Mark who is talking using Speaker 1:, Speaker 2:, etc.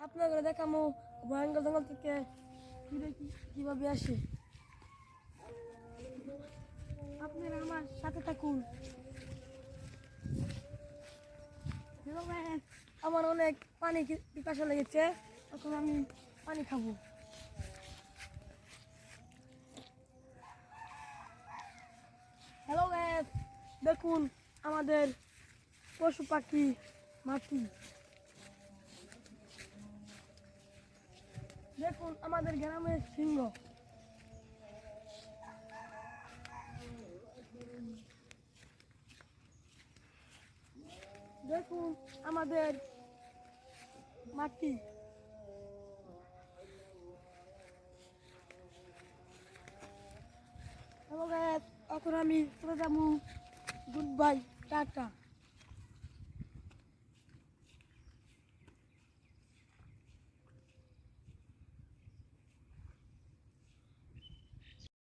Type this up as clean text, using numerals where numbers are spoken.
Speaker 1: আপনাদের দেখামো ভয়ঙ্কর জঙ্গল থেকে কিভাবে আসে। আপনারা আমার সাথে থাকুন। আমার অনেক পানি পিপাসা লেগেছে, এখন আমি পানি খাবো। হ্যালো গাইস, দেখুন আমাদের পশু পাখি মাটি। দেখুন আমাদের গ্রামের সিংহ। দেখুন আমাদের মাটি। হ্যালো গাইস, এখন আমি চলে যাবো। Good bye, tata.